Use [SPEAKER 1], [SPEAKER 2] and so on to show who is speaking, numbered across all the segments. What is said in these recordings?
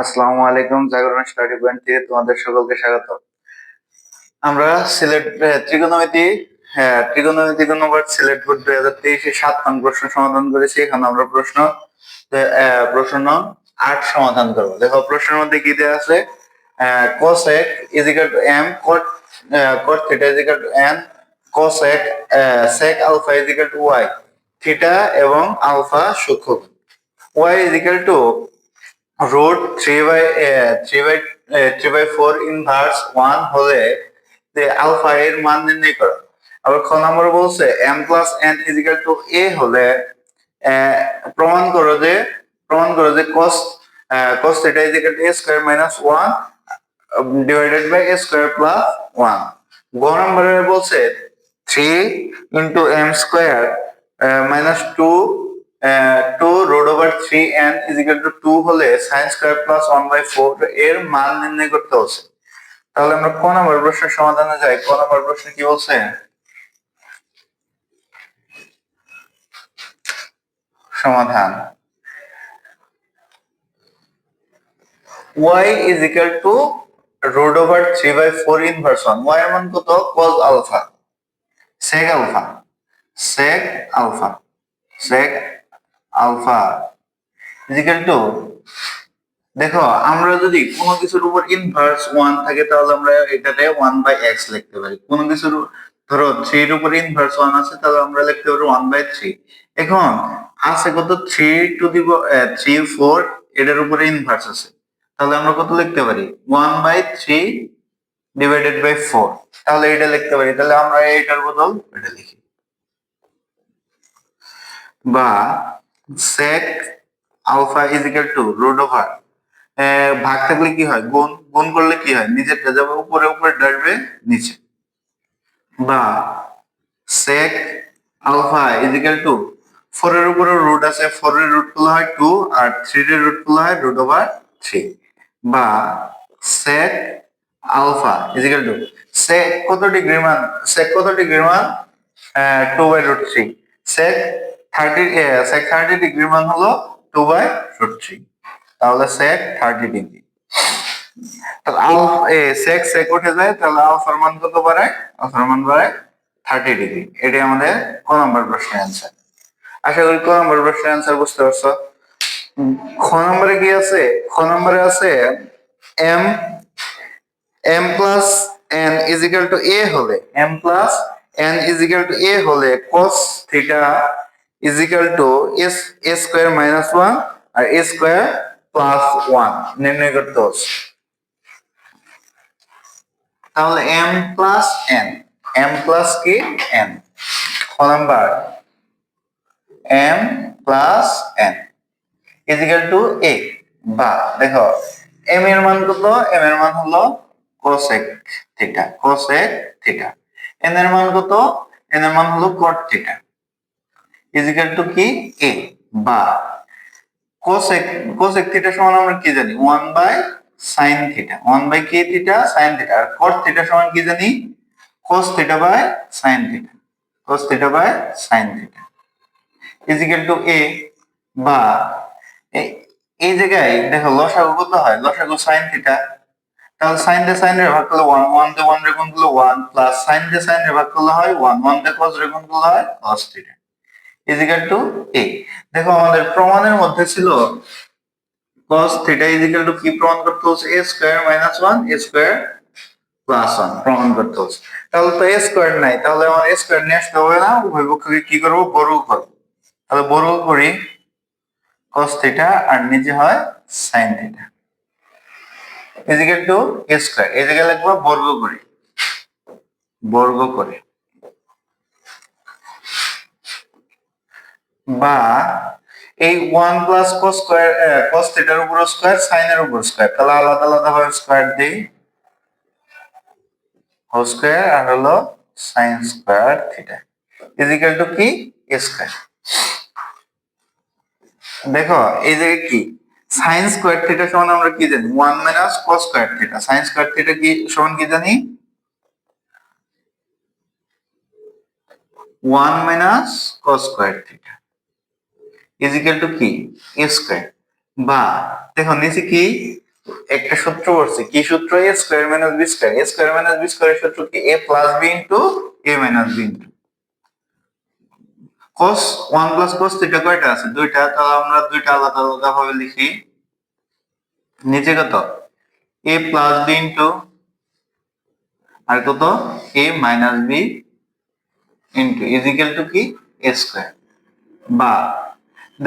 [SPEAKER 1] আসসালামু আলাইকুম, জাগরণ স্টাডি পয়েন্ট থেকে তোমাদের সকলকে স্বাগত। আমরা সিলেট ত্রিকোণমিতি ত্রিকোণমিতি অনুপাত সিলেট বোর্ড 2023 7 নং প্রশ্ন সমাধান করেছি। এখন আমরা প্রশ্ন 8 সমাধান করবো। দেখো প্রশ্নের মধ্যে কি দেওয়া আছে, cosec is equal to m, cot theta is equal to n, cosec sec alpha is equal to y, theta এবং আলফা সূক্ষ্ম, y is equal to root 3/4 inverse 1 হলে যে আলফা এর মান নির্ণয় করো। আবার খ নম্বর বলছে m plus n is equal to a হলে প্রমাণ করো যে cos theta is equal to a square minus 1 divided by a square plus 1। গ নম্বরে বলছে 3 into m square minus 2 root over 3n is equal to 2 হলে sin square plus 1/4 এর মান নির্ণয় করতে হচ্ছে। তাহলে আমরা ক নম্বর প্রশ্নের সমাধানে যাই। ক নম্বর প্রশ্ন কি বলছে, সমাধান y is equal to root over 3/4 inverse 1, y এর মান কত, cos alpha sec alpha sec alpha sec alpha is equal to, দেখো আমরা যদি কোনো কিছুর উপর ইনভার্স 1 থাকে তাহলে আমরা এটাতে 1/x লিখতে পারি। কোনো কিছুর ধরো 3 এর উপর ইনভার্স 1 আছে তাহলে আমরা লিখতে পারি 1/3। এখন আছে কত, 3 টু দি 3 4 এটার উপরে ইনভার্স আছে, তাহলে আমরা কত লিখতে পারি, 1/3 ডিভাইডেড বাই 4, তাহলে এটা লিখতে পারি। তাহলে আমরা এটার বদল এটা লিখি, বা sec alpha is equal to root over, ভাগ থাকলে কি হয়, গুণ, গুণ করলে কি হয়, নিচেরটা যাবে উপরে, উপরে আসবে নিচে, বা sec alpha is equal to 4 এর উপরে রুট আছে, 4 এর রুট করলে হয় 2 আর 3 এর রুট করলে হয় root over 3, বা sec alpha is equal to sec কত ডিগ্রির মান, sec কত ডিগ্রির মান, 2/√3, sec 30 ডিগ্রির মান হলো 2/√3, তাহলে sec 30 ডিগ্রি। তাহলে sec sec উঠে যায়, তাহলে আলফার মান কত বাড়ায়, আলফার মান বাড়ায় 30 ডিগ্রি। এটাই আমাদের ক নম্বর প্রশ্নের অ্যান্সার। আশা করি ক নম্বর প্রশ্নের অ্যান্সার বুঝতে পারছো। খ নম্বরে কি আছে, খ নম্বরে আছে m plus n is equal to a হলে, m plus n is equal to a হলে cos theta is equal to a square minus 1 আর a স্কয়ার প্লাস 1 নির্ণয় করতে হচ্ছে। তাহলে m plus n, m plus কি n, খ number m plus n is equal to a, বা দেখো m এর মান কত, m এর মান হলো cosec theta, cosec theta, n এর মান কত, n এর মান হলো cot theta is equal to কি a, বা cosec cosec থিটা সমান আমরা কি জানি, 1/sin থিটা, 1 কি থিটা sin থিটা, আর cot থিটা সমান কি জানি, cos theta by sin theta, cos theta by sin theta is equal to a, বা এই জায়গায় দেখো লসাগু কত হয়, লসাগু sin থিটা, তাহলে sin দিয়ে sin এর ভাগ করলে 1, 1 দিয়ে 1 রে গুণ করলে 1 প্লাস sin দিয়ে sin এর ভাগ করলে হয় 1, 1 দিয়ে cos রে গুণ করলে হয় cos theta is equal to a। দেখো আমাদের প্রমাণের মধ্যে ছিল cos theta is equal to কি প্রমাণ করতে হচ্ছে, a square minus 1 a square plus 1 প্রমাণ করতে হচ্ছে। তাহলে তো a স্কয়ার নাই, তাহলে আমার a স্কয়ার নিয়ে আসতে হবে না, উভয় পক্ষকে কি করব, বর্গ করব। তাহলে বর্গ করি cos থিটা আর নিচে হয় sin theta is equal to a square, এই জায়গায় লিখবো বর্গ করি, বর্গ করে, বা এই 1 প্লাস cos স্কয়ার, cos থিটার উপর স্কয়ার sin এর উপর স্কয়ার, তাহলে আলাদা আলাদা ভাবে স্কয়ার দেই, হোল স্কয়ার আর হলো sin square theta is equal to কি a স্কয়ার। দেখো এই জায়গায় কি sin স্কয়ার থিটা সমান আমরা কি জানি, 1 minus cos square theta, sin square theta কি সমান কি জানি, 1 minus cos square theta is equal to কি a স্কয়ার, বা দেখো নিচে কি একটা সূত্র পড়ছি, কি সূত্র? a square minus b square. a square minus b স্কয়ারের সূত্র কি? a plus b into a minus b into cos 1 plus cos theta কয়টা আছে? দুইটা। তাহলে আমরা দুইটা আলাদা আলাদা ভাবে লিখি। নিচে কত? a প্লাস b ইনটু আর কত? a minus b into is equal to কি? a square. বা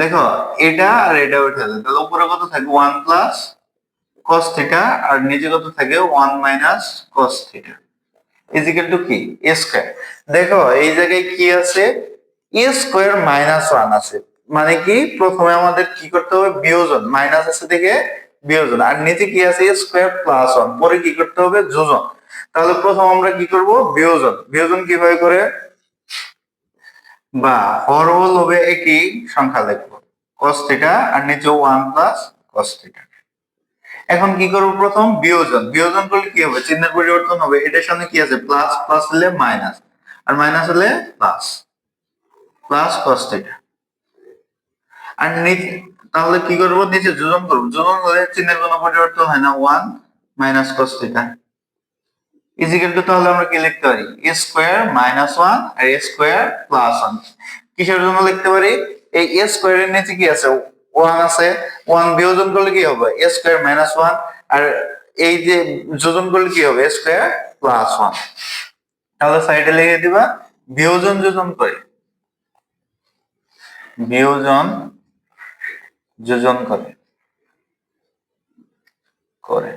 [SPEAKER 1] দেখো এটা আর এটা উঠে যাবে, তাহলে উপরে কত থাকে? 1 প্লাস cos থিটা আর নিচে কত থাকে? 1 minus cos theta is equal to কি? a square. দেখো এই জায়গায় কি আছে? a স্কয়ার মাইনাস 1 আছে, মানে কি প্রথমে আমাদের কি করতে হবে? বিয়োজন। মাইনাস আছে থেকে বিয়োজন। আর নিচে কি আছে? a স্কয়ার প্লাস 1, পরে কি করতে হবে? যোজন। তাহলে প্রথম আমরা কি করব? বিয়োজন। বিয়োজন কিভাবে করে? বা হরবল হবে একই সংখ্যা লিখবো, cos থিটা আর নিচে 1 প্লাস cos থিটা। এখন কি করব? প্রথম বিয়োজন। বিয়োজন করলে কি হবে? চিহ্নের পরিবর্তন হবে। এটার সামনে কি আছে? প্লাস, প্লাস হলে মাইনাস, আর মাইনাস হলে প্লাস, প্লাস cos থিটা। আর নিচে তাহলে কি করব? নিচে যোজন করব। যোজন হলে চিহ্নের কোনো পরিবর্তন হয় না, 1 minus cos theta is equal to, তাহলে আমরা কি লিখতে পারি? a স্কয়ার মাইনাস 1 আর a স্কয়ার প্লাস 1। কিসের জন্য লিখতে পারি? এই a স্কয়ারের নিচে কি আছে? 1 আছে। 1 বিয়োজন করলে কি হবে? a স্কয়ার মাইনাস 1, আর এই যে যোজন করলে কি হবে? a square plus 1। তাহলে সাইডে লিখে দিবা বিয়োজন যোজন করে, বিয়োজন যোজন করে করে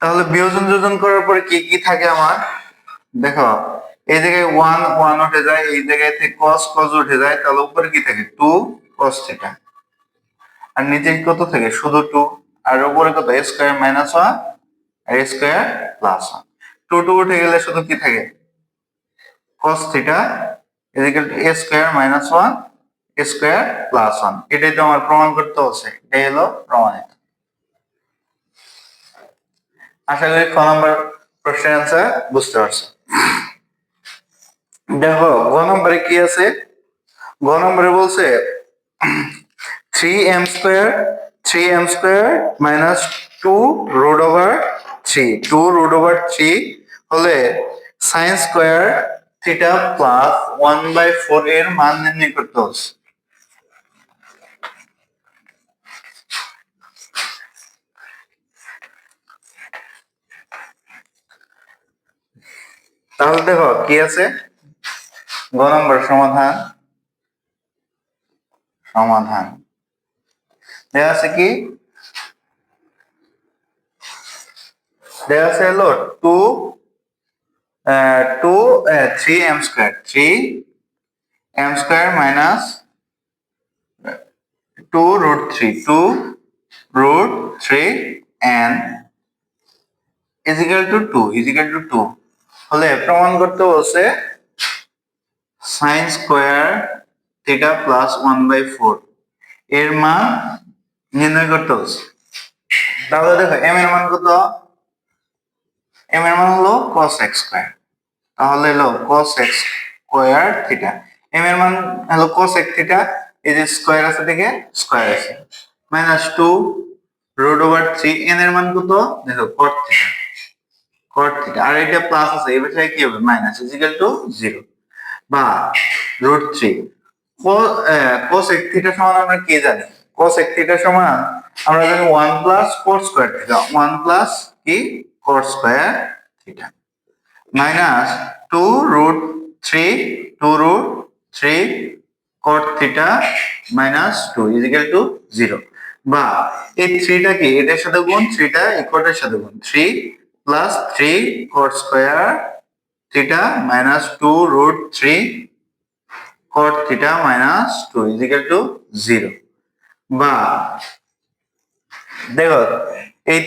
[SPEAKER 1] তাহলে বিয়োজন যোজন করার পরে কি কি থাকে আমার? দেখো এই জায়গায় 1 1 উঠে যায়, এই জায়গায় থেকে cos cos উঠে যায়, তাহলে উপরে কি থাকে? 2 cos থিটা। আর নিচে কত থাকে? শুধু 2। আর উপরে কত? a স্কয়ার মাইনাস 1 আর a স্কয়ার প্লাস 1। 2 2 উঠে গেলে শুধু কি থাকে? cos theta is equal to a square minus 1 a square plus 1। এটাই তো আমার প্রমাণ করতে হচ্ছে। এটাই হলো প্রমাণিত। আশা করি ক নম্বর প্রশ্নের অ্যান্সার বুঝতে পারছো। দেখো গ নম্বরে কি আছে? গ নম্বরে বলছে 3m square 3m square minus 2 root over 3 2 root over 3 হলে সাইন স্কয়ার থিটা প্লাস 1/4 এর মান নির্ণয় করতে হচ্ছে। তাহলে দেখো কি আছে? গ নম্বর সমাধান। সমাধান দেওয়া আছে কি? দেওয়া আছে হলো 3m square 3m square minus 2 root 3 2 root 3 and is equal to 2 হলে প্রমাণ করতে বলছে sin স্কয়ার থিটা প্লাস 1/4 এর মান নির্ণয় করতে বলছে। তাহলে দেখো m এর মান কত? m এর মান হলো cos x স্কয়ার। তাহলে হলো cos x square theta. m এর মান হলো cos x থিটা, এই যে স্কয়ার আছে থেকে স্কয়ার আছে, মাইনাস 2 রুট ওভার 3 n এর মান কত? দেখো cot থিটা, cot থিটা। আর এটা প্লাস আছে, এই পাশে কি হবে? মাইনাস ইজ ইকুয়াল টু 0 বা রুট 3 cos x থিটা সমান আমরা কি জানি? cos x থিটা সমান আমরা জানি 1 plus cot square theta, 1 plus কি cot square theta minus 2 root 3 2 root 3 cot theta minus 2 is equal to 0 বা এই 3 টা কি এটার সাথে গুণ, 3 টা এই cot এর সাথে গুণ, 3 plus 3 cot square theta minus 2 root 3 cot theta minus 2 is equal to 0 বা দেখো এই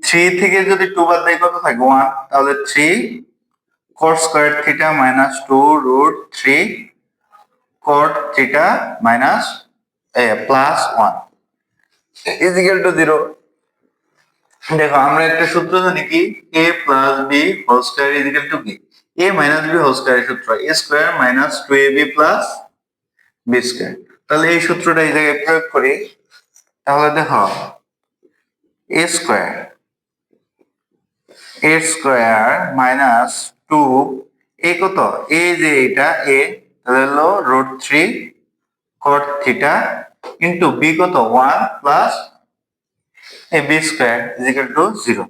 [SPEAKER 1] 3 থেকে যদি 2 বাদ দেই কত থাকে? 1। তাহলে 3 cot square theta minus 2 root 3 cot theta minus plus 1 is equal to 0। দেখো আমরা একটা সূত্র জানি কি? a plus b whole square is equal to কি? a মাইনাস b হোল স্কয়ারের সূত্র a square minus 2ab plus b square. তাহলে এই সূত্রটা এই জায়গায় প্রয়োগ করি, তাহলে দেখো এ স্কোয়ার মাইনাস 2 এ কত এ যে এটা এ তাহলে হলো √3 cot থিটা ইন্টু বি কত 1 plus A B square is equal to 0।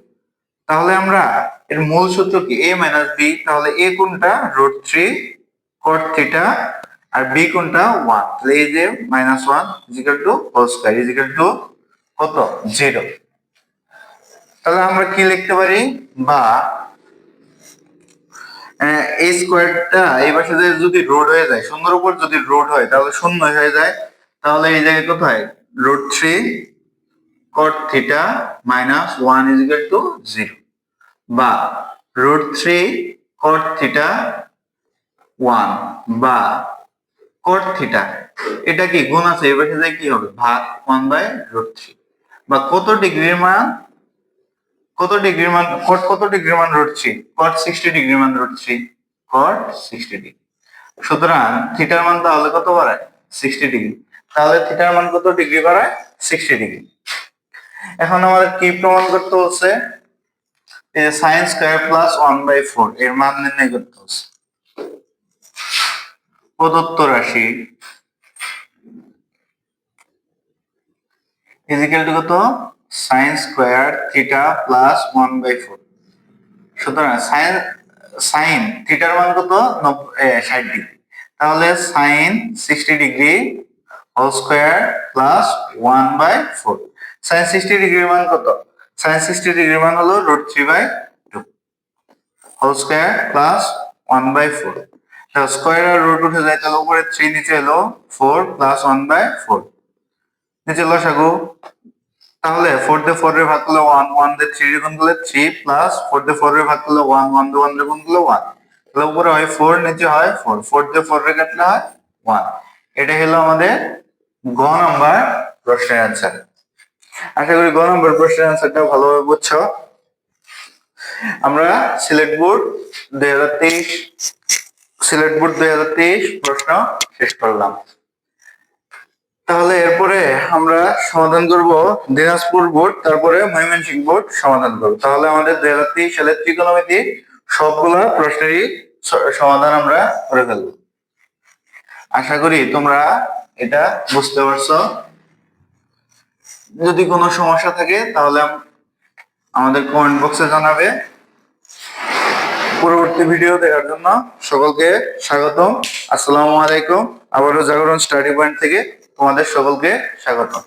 [SPEAKER 1] তাহলে আমরা এর মূল সূত্র কি a মাইনাস বি, তাহলে a কোনটা √3 cot থিটা আর b কোনটা 1, তাহলে এই যে -1 is equal to whole square is equal to কত 0। তাহলে আমরা কি লিখতে পারি, বা a স্কয়ারটা এই পাশে যদি রুট হয়ে যায়, শূন্যের উপর যদি রুট হয় তাহলে শূন্য হয়ে যায়, তাহলে এই জায়গায় কোথায় √3 cot theta minus 1 is equal to 0, বা √3 cot থিটা 1 বা cot থিটা এটা কি গুণ আছে, এই পাশে যায় কি হবে ভাগ 1/√3, বা কত ডিগ্রির মান cot কত ডিগ্রির মান √3 cot 60 ডিগ্রির মান √3 cot 60 ডিগ্রি। সুতরাং থিটার মান তাহলে কত বাড়ায় 60 ডিগ্রি, তাহলে থিটার মান কত ডিগ্রি বাড়ায় 60 ডিগ্রি। এখন আমাদের কি প্রমাণ করতে হচ্ছে, এই যে sin স্কয়ার প্লাস 1/4 এর মান নির্ণয় করতে হচ্ছে। প্রদত্ত রাশি ইজ ইকুয়াল টু কত sin স্কয়ার থিটা প্লাস 1/4। সুতরাং sin থিটার মান কত 60 ডিগ্রি, তাহলে sin 60 degree whole square plus 1/4। sin 60 ডিগ্রির মান কত, sin 60 ডিগ্রির মান হলো √3/2 হোল স্কয়ার প্লাস 1/4। তাহলে স্কয়ার আর রুট উঠে যায়, তাহলে উপরে 3 নিচে এলো 4 প্লাস 1/4 নিচে লসাগু, তাহলে 4 দিয়ে 4 রে ভাগ করলে 1, 1 দিয়ে 3 রে গুণ করলে 3 প্লাস 4 দিয়ে 4 রে ভাগ করলে 1, 1 দিয়ে 1 রে গুণ করলে 1, তাহলে উপরে হয় 4 নিচে হয় 4, 4 দিয়ে 4 রে কাটলে হয় 1। এটা হলো আমাদের গ নাম্বার প্রশ্নের অ্যান্সার। আশা করি গ নাম্বার প্রশ্নের অ্যান্সারটা ভালোভাবে বুঝছো। আমরা সিলেট বোর্ড 2023 প্রশ্ন শেষ করলাম। তাহলে এরপরে আমরা সমাধান করব দিনাজপুর বোর্ড, তারপরে ময়মনসিংহ বোর্ড সমাধান করব। তাহলে আমাদের 2023 সালের ত্রিকোণমিতি সবগুলা প্রশ্নেরই সমাধান আমরা করে ফেলব। আশা করি তোমরা এটা বুঝতে পারছো। যদি কোনো সমস্যা থাকে তাহলে আমাদের কমেন্ট বক্সে জানাবে। পরবর্তী ভিডিও দেখার জন্য সকলকে স্বাগতম। আসসালামু আলাইকুম। আবারও জাগরণ স্টাডি পয়েন্ট থেকে তোমাদের সকলকে স্বাগতম।